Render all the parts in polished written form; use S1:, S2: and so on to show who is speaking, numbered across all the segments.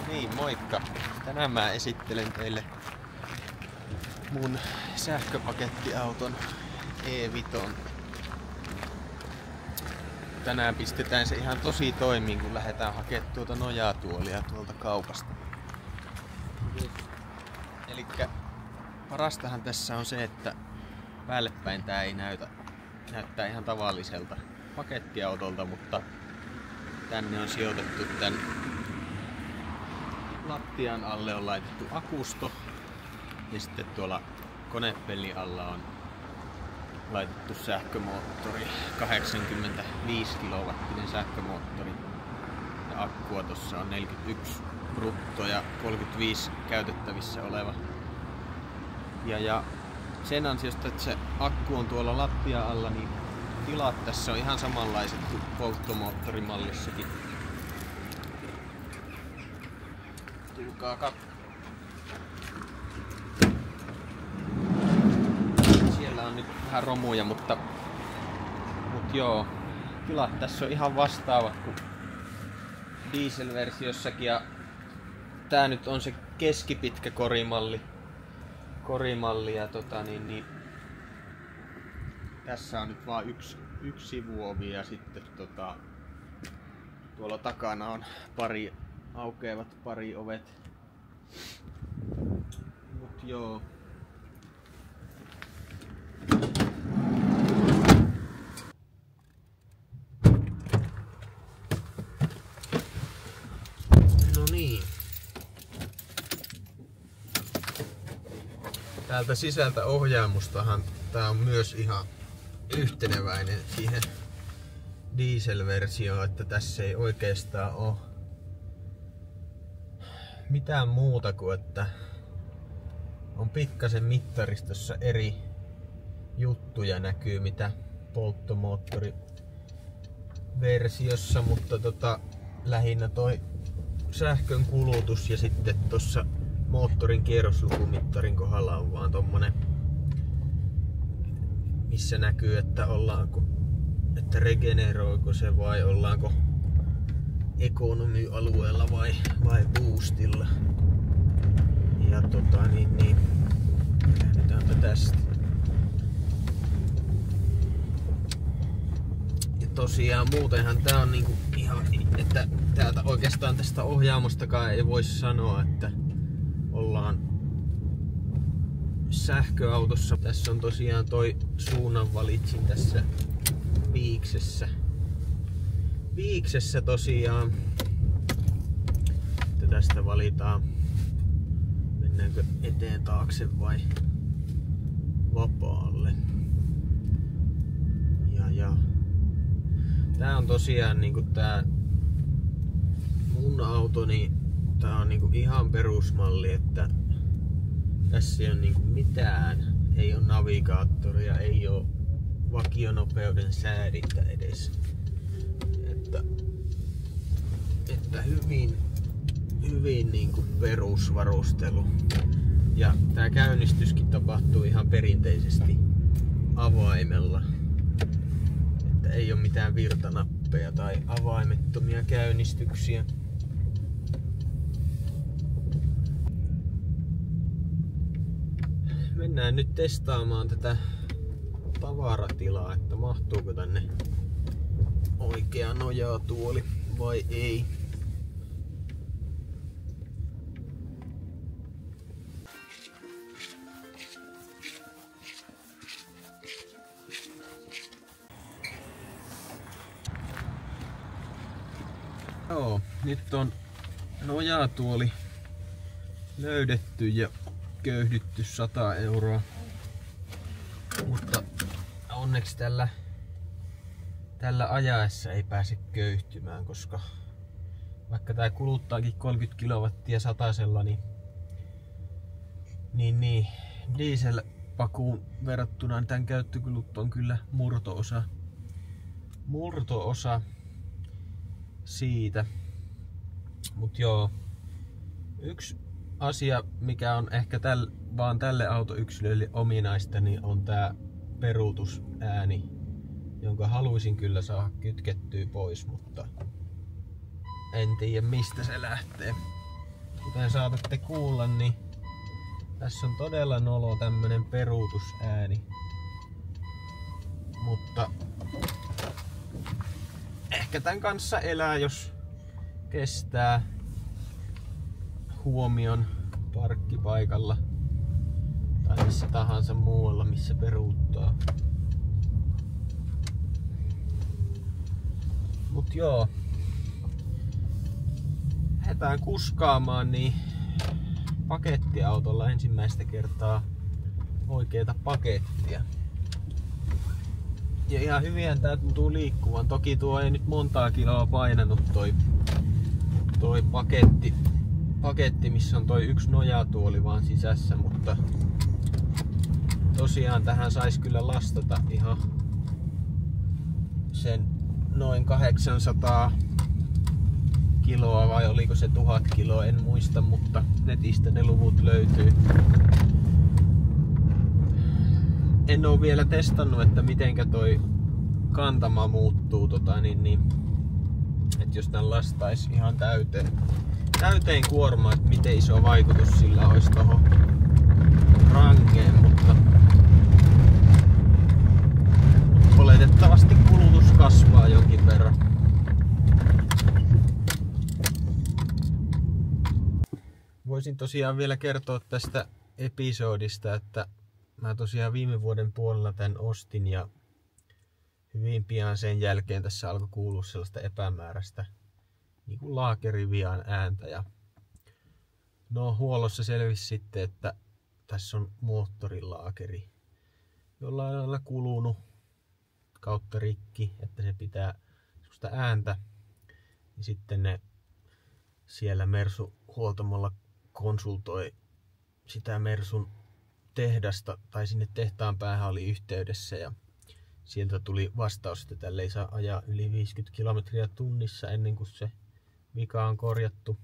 S1: Niin, moikka! Tänään mä esittelen teille mun sähköpakettiauton E5. Tänään pistetään se ihan tosi toimiin, kun lähdetään hakemaan tuota nojatuolia tuolta kaupasta. Elikkä parastahan tässä on se, että päällepäin tää ei näyttää ihan tavalliselta pakettiautolta, mutta tänne on sijoitettu tän lattian alle on laitettu akusto ja sitten tuolla konepellin alla on laitettu sähkömoottori, 85 kilowattinen sähkömoottori ja akkua tossa on 41 brutto ja 35 käytettävissä oleva. Ja sen ansiosta, että se akku on tuolla lattian alla, niin tilat tässä on ihan samanlaiset kuin polttomoottorimallissakin. Tulkaa katsomaan. Siellä on nyt vähän romuja, mutta joo, tilat tässä on ihan vastaavat kuin dieselversiossakin, ja tää nyt on se keskipitkä korimalli ja tässä on nyt vaan yksi sivuovi ja sitten tuolla takana on aukeavat pari ovet. Mut joo. No niin. Täältä sisältä ohjaamustahan tää on myös ihan yhteneväinen siihen dieselversioon, että tässä ei oikeastaan ole mitään muuta kuin että on pikkasen mittaristossa eri juttuja näkyy mitä polttomoottoriversiossa, mutta lähinnä toi sähkön kulutus ja sitten tossa moottorin kierroslukumittarin kohdalla on vaan tommonen, missä näkyy, että että regeneroiko se vai ollaanko ekonomialueella vai boostilla. Ja lähdetäänpä tästä. Ja tosiaan muutenhan tää on niinku ihan, että täältä oikeastaan tästä ohjaamostakaan ei voi sanoa, että ollaan sähköautossa. Tässä on tosiaan toi suunnanvalitsin tässä Viiksessä tosiaan. Että tästä valitaan, mennäänkö eteen taakse vai vapaalle. Ja tää on tosiaan niinku tää mun auto, niin tää on niinku ihan perusmalli, että tässä ei ole niinku mitään, ei ole navigaattoria, ei ole vakionopeuden säädintä edes. Että hyvin niinku perusvarustelu. Ja tää käynnistyskin tapahtuu ihan perinteisesti avaimella. Että ei ole mitään virtanappeja tai avaimettomia käynnistyksiä. Mennään nyt testaamaan tätä tavaratilaa, että mahtuuko tänne oikea nojatuoli vai ei. Joo, nyt on nojatuoli löydetty ja köyhdytty 100 €. Mutta onneksi tällä ajaessa ei pääse köyhtymään, koska vaikka tää kuluttaakin 30 kilowattia satasella, niin dieselpakuun verrattuna tämän käyttökulut on kyllä murto-osa siitä. Mut joo, yksi asia mikä on ehkä vaan tälle autoyksilölle ominaista, niin on tää peruutusääni, jonka haluaisin kyllä saada kytkettyä pois, mutta en tiedä mistä se lähtee. kuten saatatte kuulla, niin tässä on todella nolo tämmönen peruutusääni. Mutta ehkä tän kanssa elää, jos kestää huomion parkkipaikalla tai missä tahansa muualla, missä peruuttaa. Mut joo, lähdetään kuskaamaan niin pakettiautolla ensimmäistä kertaa oikeeta pakettia. Ja ihan hyvinhän tää tuntuu liikkuvan. Toki tuo ei nyt montaa kiloa painanut toi paketti, missä on toi yksi nojatuoli vaan sisässä, mutta tosiaan tähän sais kyllä lastata ihan sen noin 800 kiloa vai oliko se 1000 kiloa, en muista, mutta netistä ne luvut löytyy. En oo vielä testannut, että mitenkä toi kantama muuttuu, että jos tän lastais ihan täyteen kuormaa, että miten iso vaikutus sillä olisi tohon rangeen, mutta oletettavasti kulutus kasvaa jonkin verran. Voisin tosiaan vielä kertoa tästä episodista, että mä tosiaan viime vuoden puolella tän ostin ja hyvin pian sen jälkeen tässä alkoi kuulua sellaista epämääräistä niin kuin laakerivian ääntä. Ja no huollossa selvisi sitten, että tässä on moottorilaakeri jollain lailla kulunut kautta rikki, että se pitää sellaista ääntä. Ja sitten ne siellä Mersu huoltamolla konsultoi sitä Mersun tehdasta, tai sinne tehtaan päähän oli yhteydessä ja sieltä tuli vastaus, että tälle ei saa ajaa yli 50 kilometriä tunnissa ennen kuin se vika on korjattu.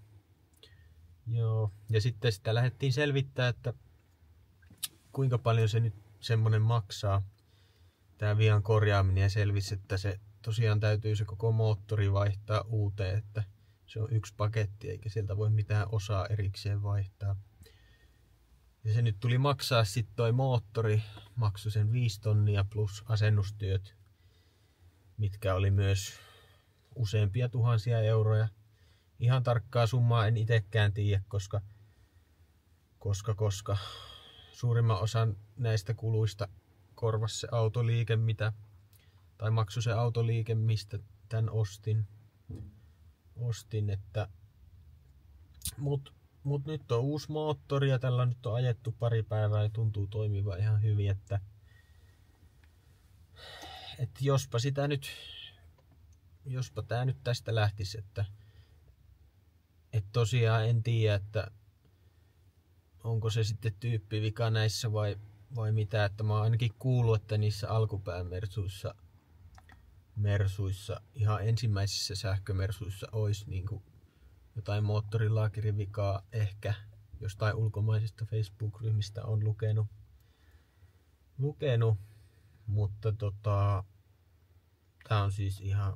S1: Joo. Ja sitten sitä lähdettiin selvittää, että kuinka paljon se nyt semmonen maksaa, tää vian korjaaminen, ja selvisi, että se tosiaan täytyy se koko moottori vaihtaa uuteen, että se on yksi paketti eikä sieltä voi mitään osaa erikseen vaihtaa. Ja se nyt tuli maksaa sitten toi moottori, maksoi sen 5 tonnia plus asennustyöt, mitkä oli myös useampia tuhansia euroja. Ihan tarkkaa summaa en itekään tiedä, koska suurimman osan näistä kuluista korvasi se autoliike, tai maksoi se autoliike, mistä tän ostin, että Mut nyt on uusi moottori ja tällä nyt on ajettu pari päivää ja tuntuu toimiva ihan hyvin, että jospa tää nyt tästä lähtisi, että tosiaan en tiedä, että onko se sitten tyyppivika näissä vai mitä, että mä oon ainakin kuullut, että niissä alkupään mersuissa ihan ensimmäisissä sähkömersuissa olisi niinku jotain moottorilaakerivikaa ehkä jostain ulkomaisista Facebook-ryhmistä on lukenut, mutta tää on siis ihan,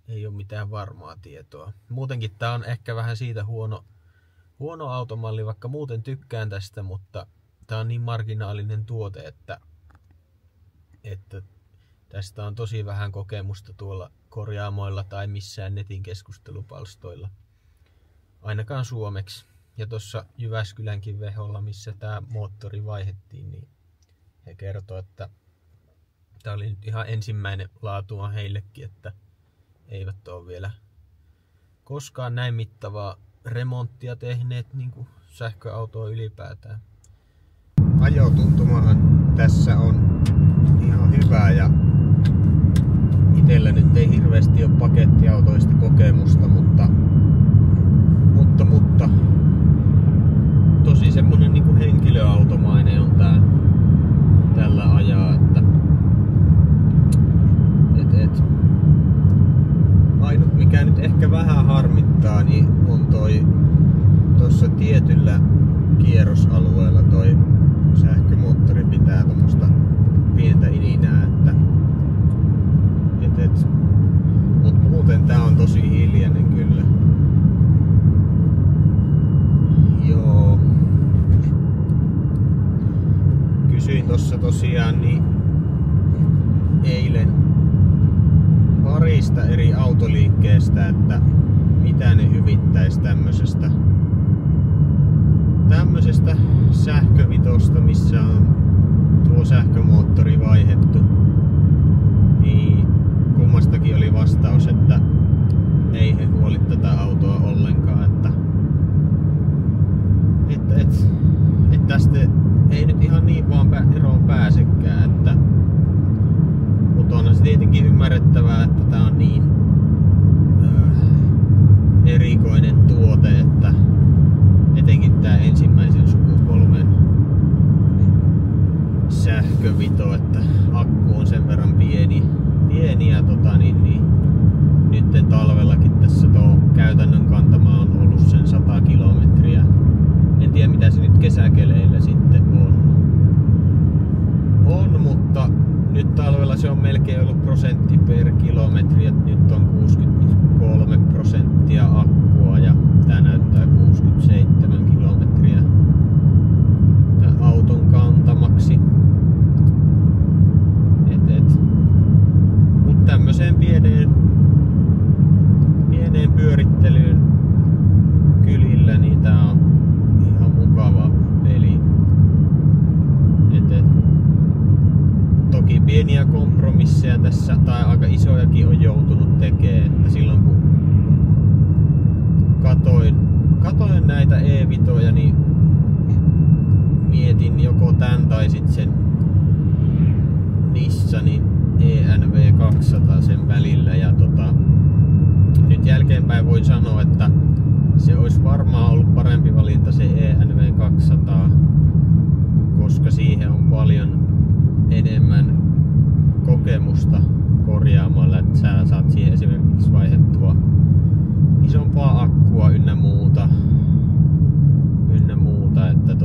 S1: ei ole mitään varmaa tietoa. Muutenkin tää on ehkä vähän siitä huono automalli, vaikka muuten tykkään tästä, mutta tää on niin marginaalinen tuote, että tästä on tosi vähän kokemusta tuolla korjaamoilla tai missään netin keskustelupalstoilla. Ainakaan suomeksi. Ja tuossa Jyväskylänkin Veholla, missä tämä moottori vaihdettiin, niin he kertoi, että tämä oli nyt ihan ensimmäinen laatua heillekin, että eivät ole vielä koskaan näin mittavaa remonttia tehneet niin kuin sähköautoa ylipäätään. Ajotuntumahan tässä on ihan hyvä ja itellä nyt ei hirveästi ole pakettiautoista kokemusta, mutta tosi semmonen niinku henkilöautomainen on tällä ajaa, että ainut mikä nyt ehkä vähän harmittaa, niin on tuossa tietyllä kierrosalueella toi sähkömoottori pitää tommoista pientä ininää, mut muuten tää on tosi hiljainen kyllä. tosiaan niin eilen parista eri autoliikkeestä, että mitä ne hyvittäisi tämmöisestä sähkövitosta, missä on tuo sähkömoottori vaihdettu. Niin kummastakin oli vastaus, että ei he huoli tätä autoa ollenkaan, että tästä ei nyt ihan niin vaan eroon pääsekään, mutta onhan se tietenkin ymmärrettävää, että tää on niin erikoinen tuote, että etenkin tää ensimmäisen sukupolven sähkövito, että akku on sen verran pieni ja nyt talvellakin tässä tuo käytännön kantama on ollut sen 100 kilometriä. En tiedä mitä se nyt kesäkeleillä sitten on, mutta nyt talvella se on melkein ollut prosentti per kilometri, että nyt on 63% akkua ja tää näyttää 67 kilometriä auton kantamaksi. Mutta tämmöiseen pieneen pyörittelyyn kylillä niin tää on ihan mukava peli. Toki pieniä kompromisseja tässä, tai aika isojakin on joutunut tekemään, että silloin kun katoin näitä E-vitoja, niin mietin joko tän tai sit sen Nissanin ENV 200 sen välillä, ja nyt jälkeenpäin voin sanoa, että se olisi varmaan ollut parempi valinta se ENV 200, koska siihen on paljon enemmän kokemusta korjaamalla, että sä saat siihen esimerkiksi vaihdettua isompaa akkua ynnä muuta, että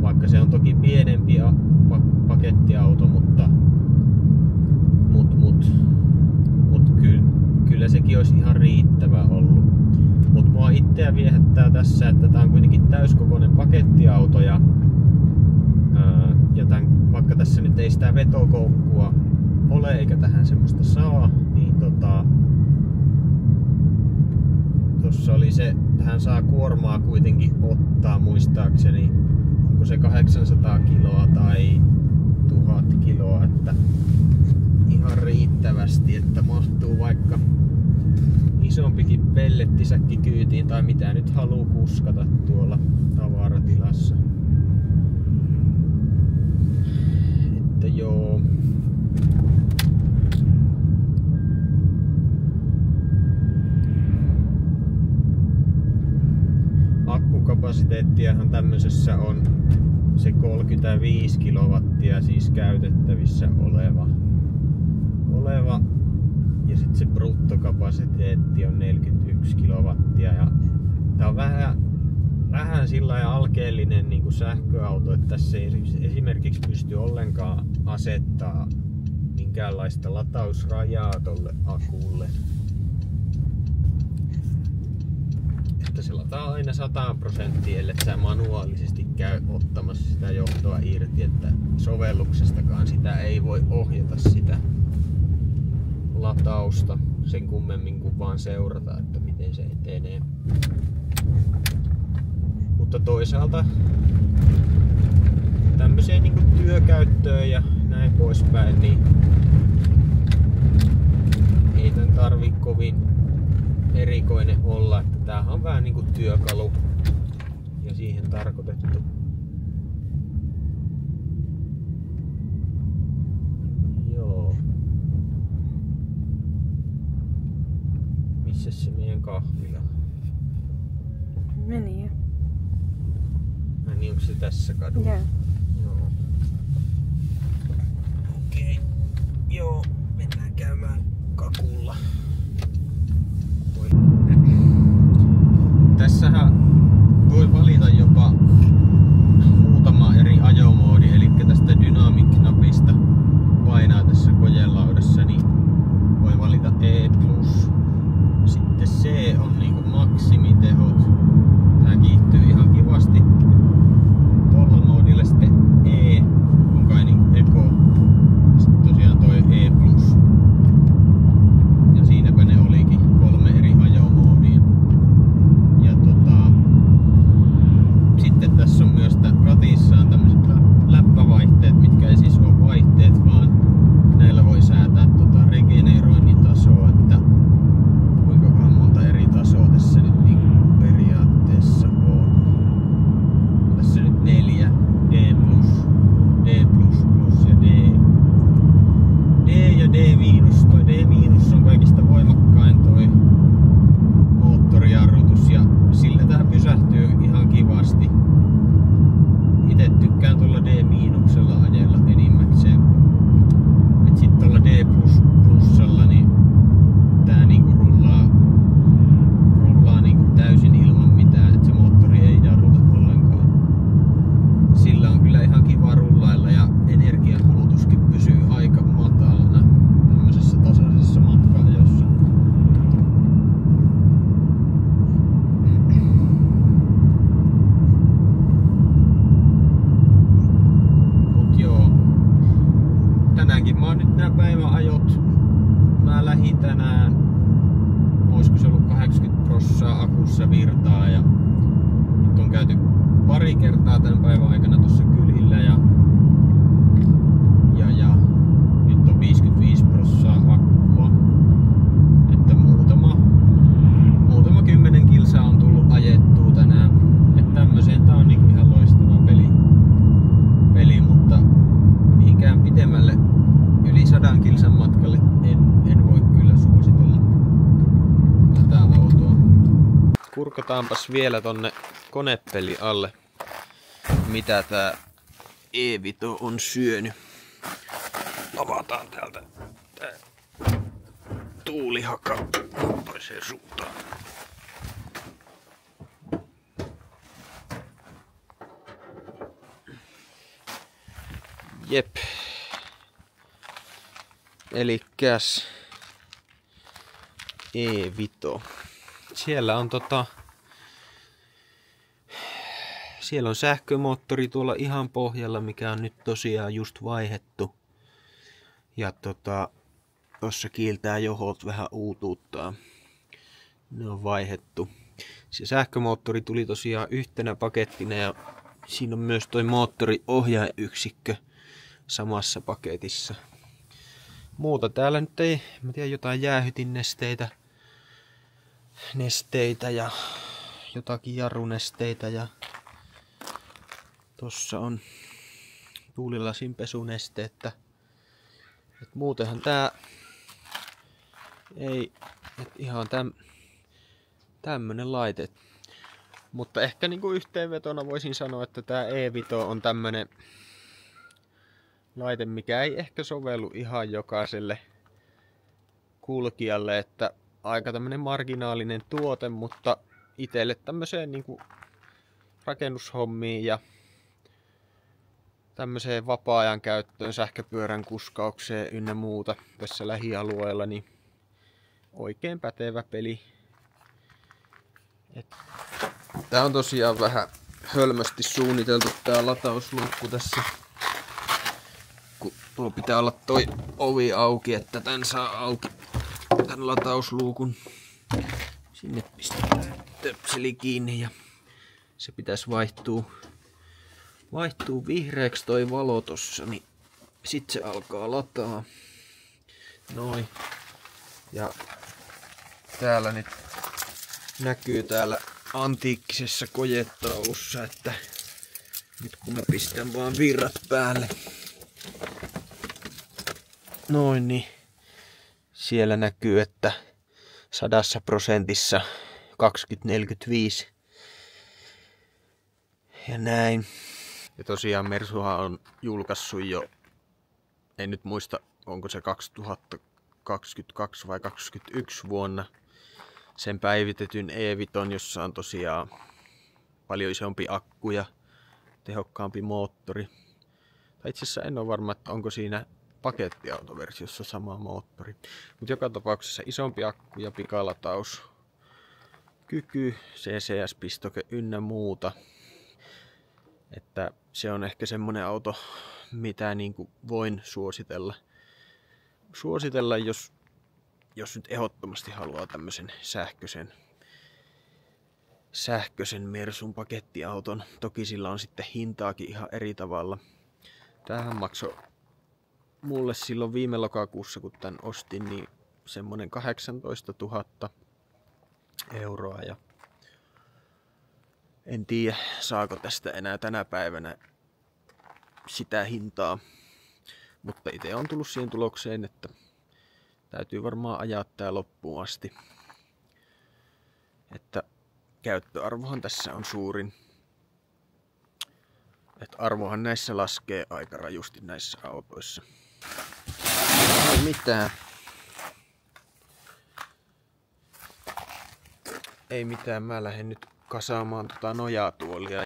S1: vaikka se on toki pienempi pakettiauto, mutta kyllä sekin olisi ihan riittävä ollut. Mutta mua itseä viehättää tässä, että tää on kuitenkin täyskokoinen pakettiauto ja vaikka tässä nyt ei sitä vetokoukkua ole eikä tähän semmoista saa, niin tossa oli se, tähän saa kuormaa kuitenkin ottaa muistaakseni, onko se 800 kiloa tai 1000 kiloa, että ihan riittävästi, että mahtuu vaikka isompikin pellettisäkki kyytiin tai mitä nyt haluu kuskata tuolla tavaratilassa. Että joo. Akkukapasiteettiahan tämmöisessä on se 35 kilowattia siis käytettävissä oleva ja sitten se bruttokapasiteetti on 41 kilowattia, ja tää on vähän sillä alkeellinen niin kuin sähköauto, että tässä ei esimerkiksi pysty ollenkaan asettaa minkäänlaista latausrajaa tolle akulle. Että se lataa aina 100%, ellei sä manuaalisesti käy ottamassa sitä johtoa irti, että sovelluksestakaan sitä ei voi ohjata sitä latausta sen kummemmin kuin vaan seurata, että miten se etenee. Mutta toisaalta tämmöiseen niin kuin työkäyttöön ja näin poispäin, niin ei tän tarvi kovin erikoinen olla, että tämähän on vähän niin kuin työkalu ja siihen tarkoitettu. Joo. Missä se meidän kahvila?
S2: Meni jo.
S1: Niin onko se tässä kadulla?
S2: Joo.
S1: Joo. Okei. Joo, mennään käymään kakulla. Tässähän voi valita jopa muutama eri ajomoodi, eli tästä Dynamic-napista painaa tässä kojelaudassa, niin voi valita E+. Sitten C on niinku maksimitehot. Tää kiihtyy ihan kivasti. Tuolla moodilla sitten E on kai tämän päivän aikana tuossa kylillä ja nyt on 55% akkua. Että muutama 10 kilsaa on tullut ajettua tänään. Että tämmöiseen tää on niinku ihan loistava peli, mutta mihinkään pidemmälle yli 100 kilsan matkalle en voi kyllä suositella tätä autoa. Kurkataanpas vielä tonne konepeli alle, mitä tää E-Vito on syönyt. Avataan täältä tää tuulihaka toiseen suuntaan. Jep. Elikkäs E-Vito. Siellä on siellä on sähkömoottori tuolla ihan pohjalla, mikä on nyt tosiaan just vaihdettu. Ja tossa kiiltää johot vähän uutuuttaa. Ne on vaihdettu. Se sähkömoottori tuli tosiaan yhtenä pakettina ja siinä on myös toi moottoriohjaajayksikkö samassa paketissa. Muuta täällä nyt ei, mä tiedän, jotain jäähytinnesteitä ja jotakin jarrunesteitä ja tossa on tuulilasin pesunesteettä. Et muutenhan tää ei, ihan tämmönen laite. Mutta ehkä niinku yhteenvetona voisin sanoa, että tää E-Vito on tämmönen laite, mikä ei ehkä sovellu ihan jokaiselle kulkijalle, että aika tämmönen marginaalinen tuote, mutta itselle tämmöiseen niinku rakennushommiin ja tämmöiseen vapaa-ajan käyttöön, sähköpyörän kuskaukseen ynnä muuta tässä lähialueella, niin oikein pätevä peli. Tää on tosiaan vähän hölmösti suunniteltu tää latausluukku tässä. Kun tuo pitää olla toi ovi auki, että tän saa auki tän latausluukun. Sinne pistetään töpseli kiinni ja se pitäisi vaihtuu vihreäksi toi valo tossa, niin sit se alkaa lataa. Noin. Ja täällä nyt näkyy täällä antiikkisessa kojetaulussa, että nyt kun mä pistän vaan virrat päälle. Noin, niin siellä näkyy, että 100% 2045. Ja näin. Ja tosiaan Mersuhan on julkaissut jo, en nyt muista onko se 2022 vai 2021 vuonna, sen päivitetyn E-Viton, jossa on tosiaan paljon isompi akku ja tehokkaampi moottori. Tai itse asiassa en ole varma, että onko siinä pakettiautoversiossa sama moottori. Mutta joka tapauksessa isompi akku ja pikalataus, kyky, CCS-pistoke ynnä muuta. Että se on ehkä semmonen auto, mitä niinku voin suositella, jos nyt ehdottomasti haluaa tämmöisen sähköisen Mersun pakettiauton. Toki sillä on sitten hintaakin ihan eri tavalla. Tämähän maksoi mulle silloin viime lokakuussa, kun tän ostin, niin semmonen 18 000 euroa. Ja en tiedä, saako tästä enää tänä päivänä sitä hintaa. Mutta itse on tullut siihen tulokseen, että täytyy varmaan ajaa tää loppuun asti. Että käyttöarvohan tässä on suurin. Että arvohan näissä laskee aika rajusti näissä autoissa. Ei mitään. Ei mitään, mä lähden nyt kasaamaan nojatuolia.